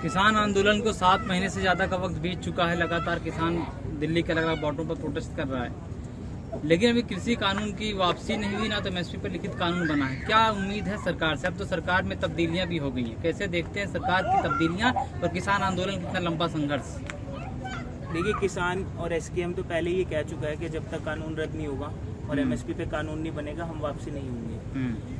किसान आंदोलन को 7 महीने से ज्यादा का वक्त बीत चुका है। लगातार किसान दिल्ली के अलग अलग बॉर्डरों पर प्रोटेस्ट कर रहा है, लेकिन अभी कृषि कानून की वापसी नहीं हुई, ना तो एमएसपी पर लिखित कानून बना है। क्या उम्मीद है सरकार से? अब तो सरकार में तब्दीलियां भी हो गई हैं। कैसे देखते हैं सरकार की तब्दीलियां और किसान आंदोलन कितना लंबा संघर्ष? देखिए, किसान और एसकेएम तो पहले ही कह चुका है कि जब तक कानून रद्द नहीं होगा और एमएसपी पे कानून नहीं बनेगा, हम वापसी नहीं होंगे।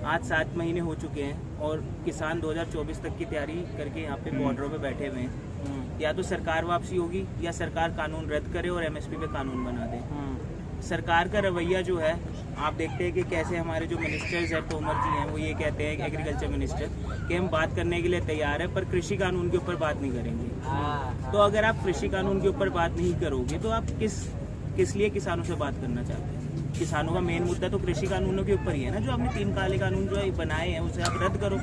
आज 7 महीने हो चुके हैं और किसान 2024 तक की तैयारी करके यहाँ पे बॉर्डरों पे बैठे हुए हैं। या तो सरकार वापसी होगी या सरकार कानून रद्द करे और एमएसपी पे कानून बना दे। सरकार का रवैया जो है, आप देखते हैं कि कैसे हमारे जो मिनिस्टर्स हैं, तोमर जी हैं, वो ये कहते हैं, एग्रीकल्चर मिनिस्टर, कि हम बात करने के लिए तैयार है पर कृषि कानून के ऊपर बात नहीं करेंगे। तो अगर आप कृषि कानून के ऊपर बात नहीं करोगे तो आप किस लिए किसानों से बात करना चाहते हैं? किसानों का मेन मुद्दा तो कृषि कानूनों के ऊपर ही है ना। जो आपने 3 काले कानून जो है बनाए हैं उसे आप रद्द करो,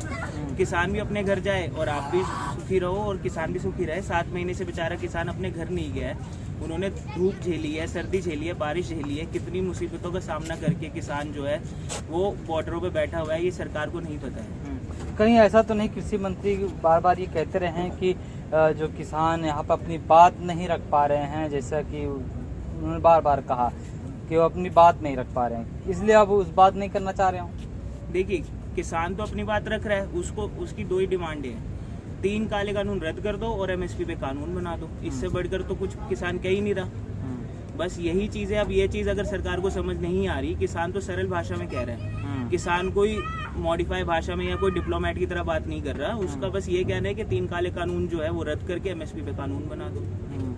किसान भी अपने घर जाए और आप भी सुखी रहो और किसान भी सुखी रहे। 7 महीने से बेचारा किसान अपने घर नहीं गया है। उन्होंने धूप झेली है, सर्दी झेली है, बारिश झेली है, कितनी मुसीबतों का सामना करके किसान जो है वो बॉर्डरों पे बैठा हुआ है। ये सरकार को नहीं पता है। कहीं ऐसा तो नहीं कृषि मंत्री बार बार ये कहते रहे हैं कि जो किसान यहाँ पर अपनी बात नहीं रख पा रहे हैं, जैसा कि उन्होंने बार बार कहा कि वो अपनी बात नहीं रख पा रहे हैं, इसलिए अब उस बात नहीं करना चाह रहे हो? देखिए, किसान तो अपनी बात रख रहा है, उसकी 2 ही डिमांड है। 3 काले कानून रद्द कर दो और एमएसपी पे कानून बना दो। इससे बढ़कर तो कुछ किसान कह ही नहीं रहा। बस यही चीज है। अब ये चीज अगर सरकार को समझ नहीं आ रही, किसान तो सरल भाषा में कह रहे हैं, किसान कोई मॉडिफाई भाषा में या कोई डिप्लोमेट की तरह बात नहीं कर रहा। उसका बस ये कहना है कि 3 काले कानून जो है वो रद्द करके एमएसपी पे कानून बना दो।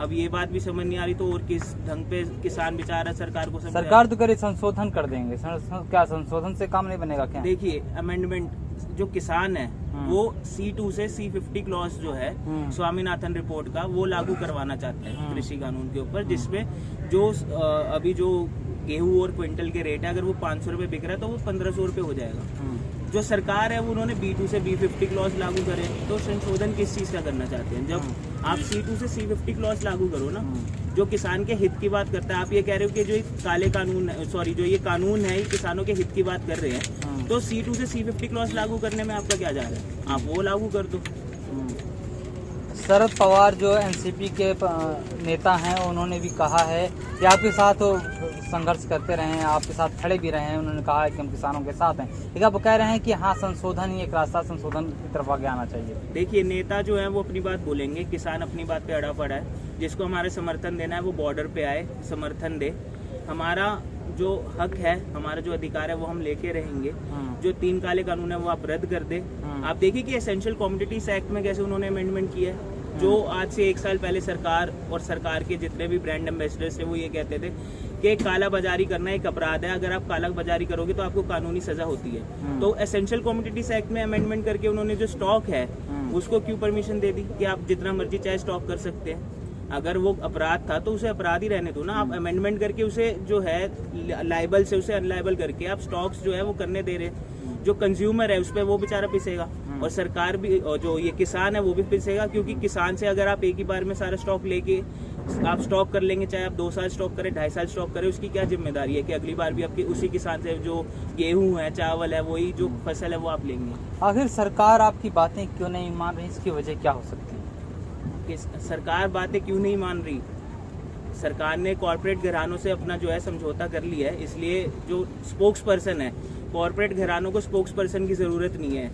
अब ये बात भी समझ नहीं आ रही तो और किस ढंग पे किसान बेचारा सरकार को समझ। सरकार तो करे संशोधन कर देंगे, क्या संशोधन से काम नहीं बनेगा क्या? देखिए, अमेंडमेंट जो किसान है वो C2 से C50 क्लॉज जो है स्वामीनाथन रिपोर्ट का, वो लागू करवाना चाहते हैं कृषि कानून के ऊपर, जिसमें जो अभी जो गेहूं और क्विंटल के रेट है, अगर वो 500 रुपए बिक रहा है तो वो 1500 रुपए हो जाएगा। जो सरकार है वो उन्होंने B2 से B50 क्लॉज लागू करे। तो संशोधन किस चीज का करना चाहते हैं? जब आप C2 से C50 क्लॉज लागू करो ना, जो किसान के हित की बात करता है। आप ये कह रहे हो कि जो काले कानून है, सॉरी, जो ये कानून है, ये किसानों के हित की बात कर रहे हैं, तो C2 से C50 क्लॉज लागू करने में आपका क्या जा रहा है? आप वो लागू कर दो। शरद पवार जो एनसीपी के नेता हैं, उन्होंने भी कहा है कि आपके साथ संघर्ष करते रहे हैं, आपके साथ खड़े भी रहे हैं। उन्होंने कहा है कि हम किसानों के साथ हैं, लेकिन आप कह रहे हैं कि हाँ, संशोधन ही एक रास्ता, संशोधन की तरफ आगे आना चाहिए। देखिए, नेता जो है वो अपनी बात बोलेंगे, किसान अपनी बात पे अड़ा पड़ा है। जिसको हमारे समर्थन देना है वो बॉर्डर पे आए, समर्थन दे। हमारा जो हक है, हमारा जो अधिकार है वो हम लेके रहेंगे। जो 3 काले कानून है वो आप रद्द कर दे। आप देखिए कि एसेंशियल कमोडिटीज एक्ट में कैसे उन्होंने अमेंडमेंट किया है। जो आज से 1 साल पहले सरकार और सरकार के जितने भी ब्रांड एम्बेसडर्स थे वो ये कहते थे कि काला बाजारी करना एक अपराध है, अगर आप काला बाजारी करोगे तो आपको कानूनी सजा होती है। तो एसेंशियल कमोडिटीज एक्ट में अमेंडमेंट करके उन्होंने जो स्टॉक है उसको क्यों परमिशन दे दी कि आप जितना मर्जी चाहे स्टॉक कर सकते हैं? अगर वो अपराध था तो उसे अपराध ही रहने दो ना। आप अमेंडमेंट करके उसे जो है लाइबल से उसे अनलाइबल करके आप स्टॉक्स जो है वो करने दे रहे। जो कंज्यूमर है उस पर वो बेचारा पिसेगा और सरकार भी, और जो ये किसान है वो भी पिसेगा, क्योंकि किसान से अगर आप एक ही बार में सारा स्टॉक लेके आप स्टॉक कर लेंगे, चाहे आप 2 साल स्टॉक करें, 2.5 साल स्टॉक करें, उसकी क्या जिम्मेदारी है कि अगली बार भी आपके उसी किसान से जो गेहूं है, चावल है, वही जो फसल है वो आप लेंगे। आखिर सरकार आपकी बातें क्यों नहीं मान रही? इसकी वजह क्या हो सकती है? सरकार बातें क्यों नहीं मान रही? सरकार ने कॉर्पोरेट घरानों से अपना जो है समझौता कर लिया है, इसलिए जो स्पोक्स पर्सन है, कॉर्पोरेट घरानों को स्पोक्स पर्सन की जरूरत नहीं है।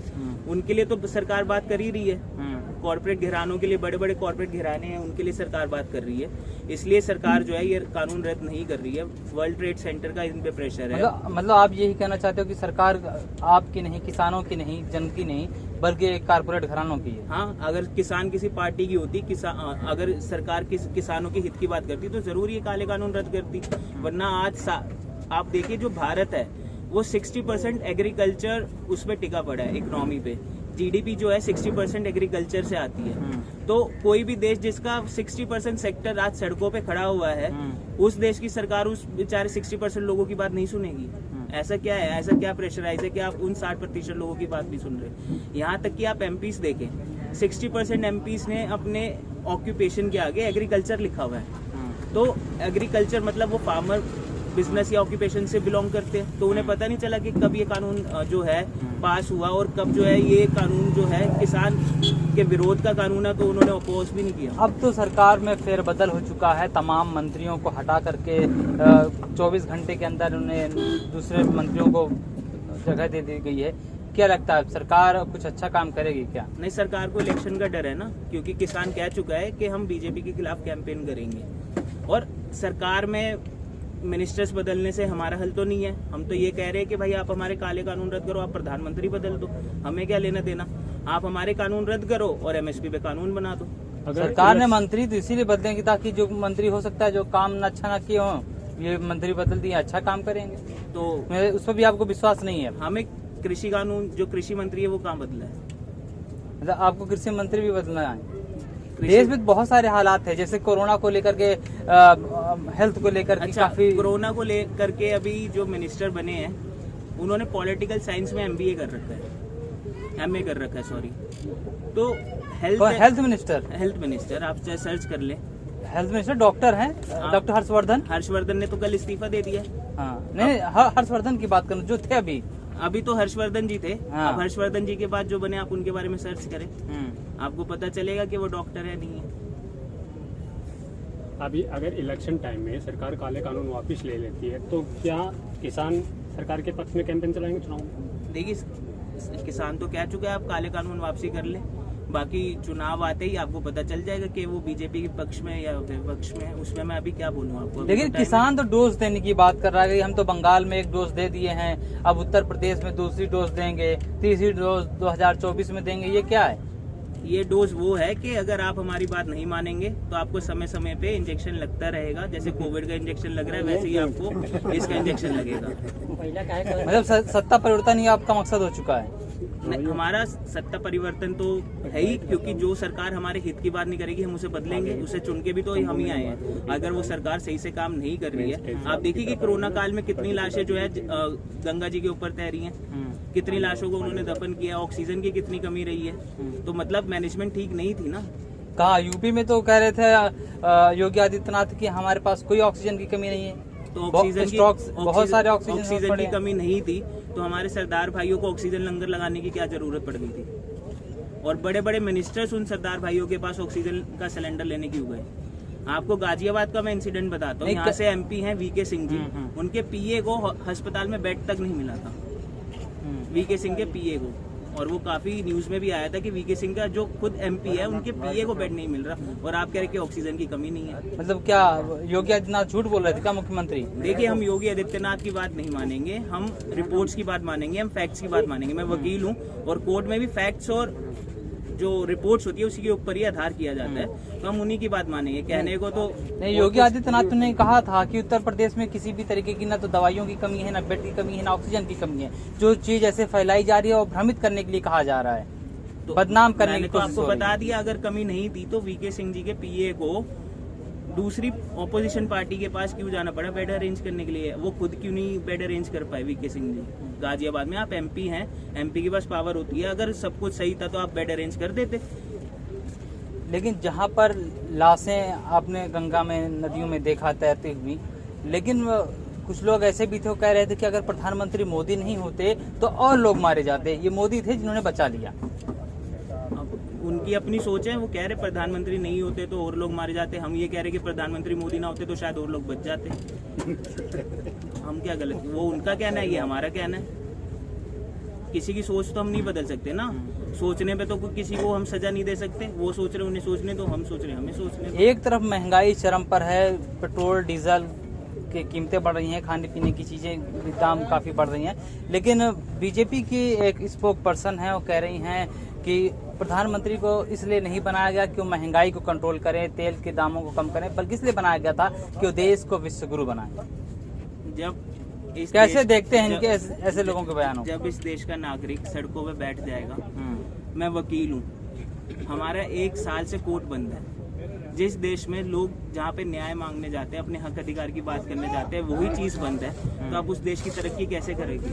उनके लिए तो सरकार बात कर ही रही है। कॉर्पोरेट घरानों के लिए, बड़े बड़े कॉर्पोरेट घराने हैं, उनके लिए सरकार बात कर रही है। इसलिए सरकार जो है ये कानून रद्द नहीं कर रही है। वर्ल्ड ट्रेड सेंटर का इन पे प्रेशर है। मतलब आप यही कहना चाहते हो कि सरकार आपकी नहीं, किसानों की नहीं, जन की नहीं, बल्कि कारपोरेट घरानों की है? हाँ, अगर किसान किसी पार्टी की होती, अगर सरकार किसानों के हित की बात करती तो जरूर ये काले कानून रद्द करती। वरना आज आप देखिए, जो भारत है वो 60% एग्रीकल्चर उस पर टिका पड़ा है, इकोनॉमी पे। जीडीपी जो है 60% एग्रीकल्चर से आती है। तो कोई भी देश जिसका 60% सेक्टर आज सड़कों पे खड़ा हुआ है, उस देश की सरकार उस बेचारे 60% लोगों की बात नहीं सुनेगी। ऐसा क्या है? ऐसा क्या प्रेशराइज है कि आप उन 60% लोगों की बात नहीं सुन रहे? यहाँ तक कि आप एमपीज देखें, 60% एमपीज ने अपने ऑक्यूपेशन के आगे एग्रीकल्चर लिखा हुआ है। तो एग्रीकल्चर मतलब वो फार्मर बिजनेस या ऑक्यूपेशन से बिलोंग करते हैं, तो उन्हें पता नहीं चला कि कब ये कानून जो है पास हुआ और कब जो है ये कानून जो है किसान के विरोध का कानून है, तो उन्होंने अपोज भी नहीं किया। अब तो सरकार में फेरबदल हो चुका है, तमाम मंत्रियों को हटा करके 24 घंटे के अंदर उन्हें दूसरे मंत्रियों को जगह दे दी गई है। क्या लगता है सरकार कुछ अच्छा काम करेगी क्या? नहीं, सरकार को इलेक्शन का डर है ना, क्योंकि किसान कह चुका है कि हम बीजेपी के खिलाफ कैंपेन करेंगे, और सरकार में मिनिस्टर्स बदलने से हमारा हल तो नहीं है। हम तो ये कह रहे हैं कि भाई आप हमारे काले कानून रद्द करो, आप प्रधानमंत्री बदल दो, हमें क्या लेना देना। आप हमारे कानून रद्द करो और एमएसपी पे कानून बना दो। सरकार ने मंत्री तो इसीलिए बदलेंगे ताकि जो मंत्री हो सकता है जो काम अच्छा ना किए हो, ये मंत्री बदल दिए अच्छा काम करेंगे, तो उस पर भी आपको विश्वास नहीं है? हमें कृषि कानून, जो कृषि मंत्री है वो कहाँ बदला है? मतलब आपको कृषि मंत्री भी बदलना है? देश में बहुत सारे हालात है, जैसे कोरोना को लेकर के, हेल्थ को लेकर के काफी। कोरोना को लेकर के अभी जो मिनिस्टर बने हैं उन्होंने पॉलिटिकल साइंस में एमबीए कर रखा है, एमए कर रखा है, सॉरी। तो हेल्थ मिनिस्टर आप चाहे सर्च कर ले, हेल्थ मिनिस्टर डॉक्टर हैं, डॉक्टर हर्षवर्धन ने तो कल इस्तीफा दे दिया। हाँ, नहीं हर्षवर्धन की बात करूँ जो थे अभी तो हर्षवर्धन जी थे। हाँ। अब हर्षवर्धन जी के बाद जो बने आप उनके बारे में सर्च करें, आपको पता चलेगा कि वो डॉक्टर है नहीं है। अभी अगर इलेक्शन टाइम में सरकार काले कानून वापस ले लेती है तो क्या किसान सरकार के पक्ष में कैंपेन चलाएंगे चुनाव में? देखिए, किसान तो कह चुका है आप काले कानून वापसी कर ले, बाकी चुनाव आते ही आपको पता चल जाएगा कि वो बीजेपी के पक्ष में या विपक्ष में। उसमें मैं अभी क्या बोलूँ आपको। लेकिन किसान तो डोज देने की बात कर रहा है कि हम तो बंगाल में 1 डोज दे दिए हैं, अब उत्तर प्रदेश में दूसरी डोज देंगे, तीसरी डोज 2024 में देंगे, ये क्या है? ये डोज वो है कि अगर आप हमारी बात नहीं मानेंगे तो आपको समय समय पे इंजेक्शन लगता रहेगा। जैसे कोविड का इंजेक्शन लग रहा है वैसे ही आपको इसका इंजेक्शन लगेगा। मतलब सत्ता परिवर्तन ही आपका मकसद हो चुका है? नहीं, हमारा सत्ता परिवर्तन तो है ही, क्योंकि जो सरकार हमारे हित की बात नहीं करेगी हम उसे बदलेंगे। उसे चुन के भी तो हम ही आए हैं। अगर वो सरकार सही से काम नहीं कर रही है, आप देखिए कि कोरोना काल में कितनी लाशें जो है गंगा जी के ऊपर तैरी हैं, कितनी लाशों को उन्होंने दफन किया, ऑक्सीजन की कितनी कमी रही है। तो मतलब मैनेजमेंट ठीक नहीं थी ना। कहा यूपी में तो कह रहे थे योगी आदित्यनाथ की हमारे पास कोई ऑक्सीजन की कमी नहीं है, तो ऑक्सीजन बहुत सारे ऑक्सीजन की कमी नहीं थी तो हमारे सरदार भाइयों को ऑक्सीजन लंगर लगाने की क्या जरूरत पड़ गई थी? और बड़े बड़े मिनिस्टर्स उन सरदार भाइयों के पास ऑक्सीजन का सिलेंडर लेने क्यों गए? आपको गाजियाबाद का मैं इंसिडेंट बताता हूँ। यहाँ से एमपी हैं वीके सिंह जी, उनके पीए को अस्पताल में बेड तक नहीं मिला था, वीके सिंह के पीए को। और वो काफी न्यूज में भी आया था कि वीके सिंह का जो खुद एमपी है उनके पीए को बेड नहीं मिल रहा, और आप कह रहे कि ऑक्सीजन की कमी नहीं है। मतलब क्या योगी आदित्यनाथ झूठ बोल रहे थे क्या मुख्यमंत्री? देखिए, हम योगी आदित्यनाथ की बात नहीं मानेंगे, हम रिपोर्ट्स की बात मानेंगे, हम फैक्ट्स की बात मानेंगे। मैं वकील हूँ और कोर्ट में भी फैक्ट्स और जो रिपोर्ट्स होती है उसी के ऊपर ही आधार किया जाता है, तो हम उन्हीं की बात मानेंगे। कहने को तो नहीं, योगी आदित्यनाथ ने कहा था कि उत्तर प्रदेश में किसी भी तरीके की ना तो दवाइयों की कमी है, ना बेड की कमी है, ना ऑक्सीजन की कमी है। जो चीज ऐसे फैलाई जा रही है और भ्रमित करने के लिए कहा जा रहा है, तो बदनाम करने की तो कोशिश आपको बता दिया, अगर कमी नहीं थी तो वीके सिंह जी के पीए को दूसरी ऑपोजिशन पार्टी के पास क्यों जाना पड़ा बेड अरेंज करने के लिए? वो खुद क्यों नहीं बेड अरेंज कर पाए वीके सिंह जी? गाजियाबाद में आप एमपी हैं, एमपी के पास पावर होती है, अगर सब कुछ सही था तो आप बेड अरेंज कर देते। लेकिन जहाँ पर लाशें आपने गंगा में, नदियों में देखा तैरती हुई, लेकिन कुछ लोग ऐसे भी थे, कह रहे थे कि अगर प्रधानमंत्री मोदी नहीं होते तो और लोग मारे जाते, ये मोदी थे जिन्होंने बचा लिया। उनकी अपनी सोच है, वो कह रहे प्रधानमंत्री नहीं होते तो और लोग मारे जाते, हम ये कह रहे कि प्रधानमंत्री मोदी ना होते तो शायद और लोग बच जाते। हम क्या गलत? वो उनका कहना है, ये हमारा कहना है। किसी की सोच तो हम नहीं बदल सकते ना, सोचने पे तो किसी को हम सजा नहीं दे सकते। वो सोच रहे उन्हें सोचने दो, हम सोच रहे हमें सोचने। एक तरफ महंगाई चरम पर है, पेट्रोल डीजल की कीमतें बढ़ रही हैं, खाने पीने की चीजें दाम काफी बढ़ रही हैं, लेकिन बीजेपी की एक स्पोक पर्सन है, वो कह रही हैं कि प्रधानमंत्री को इसलिए नहीं बनाया गया कि वो महंगाई को कंट्रोल करें, तेल के दामों को कम करें, बल्कि इसलिए बनाया गया था कि वो देश को विश्व गुरु बनाए। जब कैसे देखते हैं इनके ऐसे लोगों के बयानों? जब इस देश का नागरिक सड़कों पे बैठ जाएगा, मैं वकील हूँ, हमारा 1 साल से कोर्ट बंद है, जिस देश में लोग जहाँ पे न्याय मांगने जाते हैं, अपने हक अधिकार की बात करने जाते हैं, वही चीज बंद है, तो आप उस देश की तरक्की कैसे करेंगे?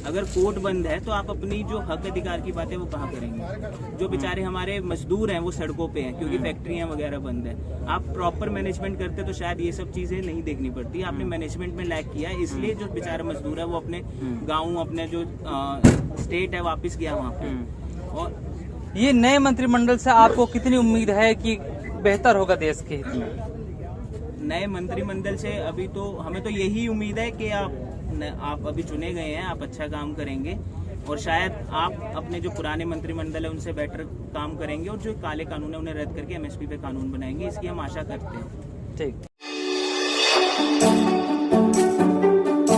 अगर कोर्ट बंद है तो आप अपनी जो हक अधिकार की बात है वो कहाँ करेंगे? जो बेचारे हमारे मजदूर हैं वो सड़कों पे हैं क्योंकि फैक्ट्रियां वगैरह बंद है। आप प्रॉपर मैनेजमेंट करते तो शायद ये सब चीजें नहीं देखनी पड़ती। आपने मैनेजमेंट में लैक किया है, इसलिए जो बेचारा मजदूर है वो अपने गाँव, अपने जो स्टेट है वापिस गया वहाँ पे। और ये नए मंत्रिमंडल से आपको कितनी उम्मीद है कि बेहतर होगा देश के हित में? नए मंत्रिमंडल से अभी तो हमें तो यही उम्मीद है कि आप अभी चुने गए हैं, आप अच्छा काम करेंगे और शायद आप अपने जो पुराने मंत्रिमंडल है उनसे बेटर काम करेंगे और जो काले कानून है उन्हें रद्द करके एमएसपी पे कानून बनाएंगे, इसकी हम आशा करते हैं। ठीक।